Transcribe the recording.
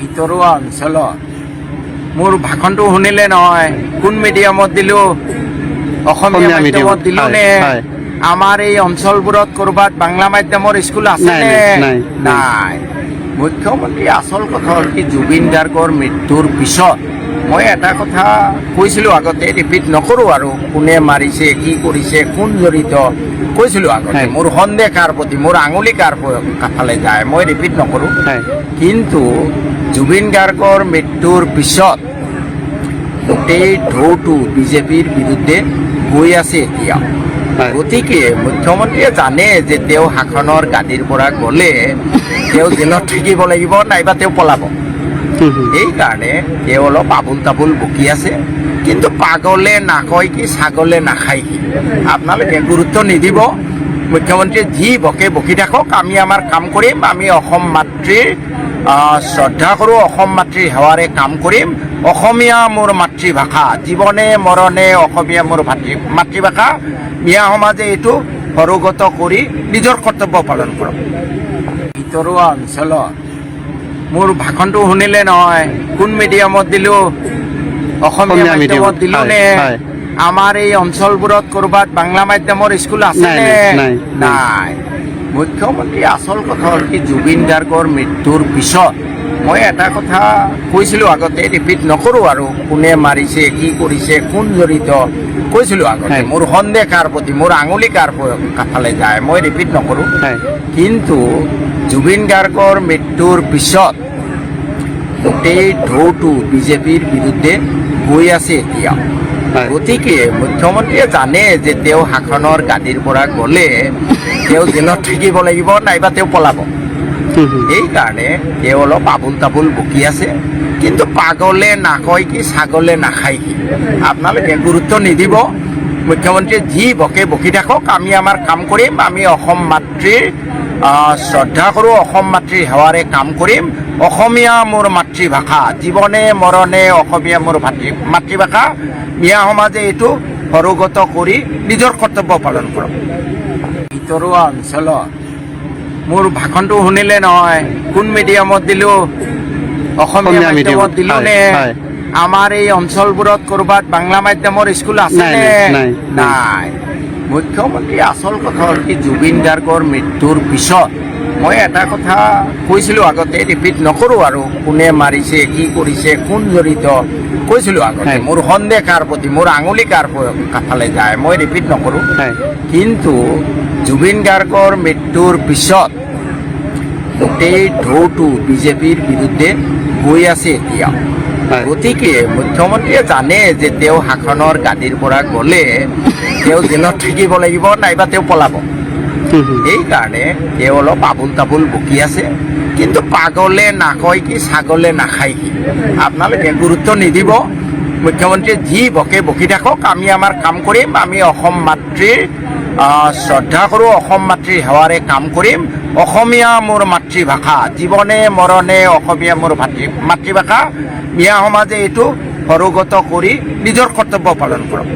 ভিতৰুৱা অঞ্চলত মোৰ ভাষণটো শুনিলে নহয়, কোন মিডিয়ামত দিলোঁ, অসমীয়া মাধ্যমত দিলোঁ নে আমাৰ এই অঞ্চলবোৰত ক'ৰবাত বাংলা মাধ্যমৰ স্কুল আছেনে? নাই। মুখ্যমন্ত্ৰী আচল কথা হ'ল কি, জুবিন গাৰ্গৰ মৃত্যুৰ পিছত মই এটা কথা কৈছিলোঁ আগতে, ৰিপিট নকৰোঁ আৰু, কোনে মাৰিছে, কি কৰিছে, কোন জড়িত, কৈছিলোঁ আগতে। মোৰ সন্দেহ কাৰ প্ৰতি, মোৰ আঙুলি কাৰ ফালে যায়, মই ৰিপিট নকৰোঁ। কিন্তু জুবিন গাৰ্গৰ মৃত্যুৰ পিছত গোটেই ঢৌটো বিজেপিৰ বিৰুদ্ধে গৈ আছে এতিয়া। গতিকে মুখ্যমন্ত্ৰীয়ে জানে যে তেওঁ শাসনৰ গাদীৰ পৰা গ'লে তেওঁ জেলত থাকিব লাগিব, নাইবা তেওঁ পলাব। সেইকাৰণে তেওঁ অলপ আবুল তাবুল বকি আছে। কিন্তু পাগলে নাকয় কি, ছাগলে নাখায় কি, আপোনালোকে গুৰুত্ব নিদিব। মুখ্যমন্ত্ৰীয়ে যি বকে বকি থাকক, আমি আমাৰ কাম কৰিম। আমি অসম মাতৃৰ শ্ৰদ্ধা কৰোঁ, অসম মাতৃৰ সেৱাৰে কাম কৰিম। অসমীয়া মোৰ মাতৃভাষা, জীৱনে মৰণে অসমীয়া মোৰ মাতৃভাষা। মিঞা সমাজে এইটো সৰুগত কৰি নিজৰ কৰ্তব্য পালন কৰক। ভিতৰুৱা অঞ্চলত মোৰ ভাষণটো শুনিলে নহয়, কোন মিডিয়ামত দিলোঁ, অসমীয়া মাধ্যমত দিলোঁ নে আমাৰ এই অঞ্চলবোৰত ক'ৰবাত বাংলা মাধ্যমৰ স্কুল আছেনে? নাই। মুখ্যমন্ত্ৰী আচল কথা হ'ল কি, জুবিন গাৰ্গৰ মৃত্যুৰ পিছত মই এটা কথা কৈছিলোঁ আগতে, ৰিপিট নকৰোঁ আৰু, কোনে মাৰিছে, কি কৰিছে, কোন জড়িত, কৈছিলোঁ আগতে। মোৰ সন্দেহ কাৰ প্ৰতি, মোৰ আঙুলি কাৰ ফালে যায়, মই ৰিপিট নকৰোঁ। কিন্তু জুবিন গাৰ্গৰ মৃত্যুৰ পিছত গোটেই ঢৌটো বিজেপিৰ বিৰুদ্ধে গৈ আছে এতিয়া। গতিকে মুখ্যমন্ত্ৰীয়ে জানে যে তেওঁ শাসনৰ গাদীৰ পৰা গ'লে তেওঁ জেলত থাকিব লাগিব, নাইবা তেওঁ পলাব। সেইকাৰণে তেওঁ অলপ আবুল তাবুল বকি আছে। কিন্তু পাগলে নাকয় কি, ছাগলে নাখায় কি, আপোনালোকে গুৰুত্ব নিদিব। মুখ্যমন্ত্ৰীয়ে যি বকে বকি থাকক, আমি আমাৰ কাম কৰিম। আমি অসম মাতৃৰ শ্ৰদ্ধা কৰোঁ, অসম মাতৃৰ সেৱাৰে কাম কৰিম। অসমীয়া মোৰ মাতৃভাষা, জীৱনে মৰণে অসমীয়া মোৰ মাতৃভাষা। মিঞা সমাজে এইটো সৰুগত কৰি নিজৰ কৰ্তব্য পালন কৰক। ভিতৰুৱা অঞ্চলত মোৰ ভাষণটো শুনিলে নহয়, কোন মিডিয়ামত দিলোঁ, অসমীয়া মাধ্যমত দিলোঁ নে আমাৰ এই অঞ্চলবোৰত ক'ৰবাত বাংলা মাধ্যমৰ স্কুল আছেনে? নাই। মুখ্যমন্ত্ৰী আচল কথা হ'ল কি, জুবিন গাৰ্গৰ মৃত্যুৰ পিছত মই এটা কথা কৈছিলোঁ আগতে, ৰিপিট নকৰোঁ আৰু, কোনে মাৰিছে, কি কৰিছে, কোন জড়িত, কৈছিলোঁ আগতে। মোৰ সন্দেহ কাৰ প্ৰতি, মোৰ আঙুলি কাৰ ফালে যায়, মই ৰিপিট নকৰোঁ। কিন্তু জুবিন গাৰ্গৰ মৃত্যুৰ পিছত গোটেই ঢৌটো বিজেপিৰ বিৰুদ্ধে গৈ আছে এতিয়া। গতিকে মুখ্যমন্ত্ৰীয়ে জানে যে তেওঁ শাসনৰ গাদীৰ পৰা গ'লে তেওঁ জেলত থাকিব লাগিব, নাইবা তেওঁ পলাব। সেইকাৰণে তেওঁ অলপ আবুল তাবুল বকি আছে। কিন্তু পাগলে নাকয় কি, ছাগলে নাখায় কি, আপোনালোকে গুৰুত্ব নিদিব। মুখ্যমন্ত্ৰীয়ে যি বকে বকি থাকক, আমি আমাৰ কাম কৰিম। আমি অসম মাতৃৰ শ্ৰদ্ধা কৰোঁ, অসম মাতৃৰ সেৱাৰে কাম কৰিম। অসমীয়া মোৰ মাতৃভাষা, জীৱনে মৰণে অসমীয়া মোৰ মাতৃভাষা। মিঞা সমাজে এইটো সৰুগত কৰি নিজৰ কৰ্তব্য পালন কৰক।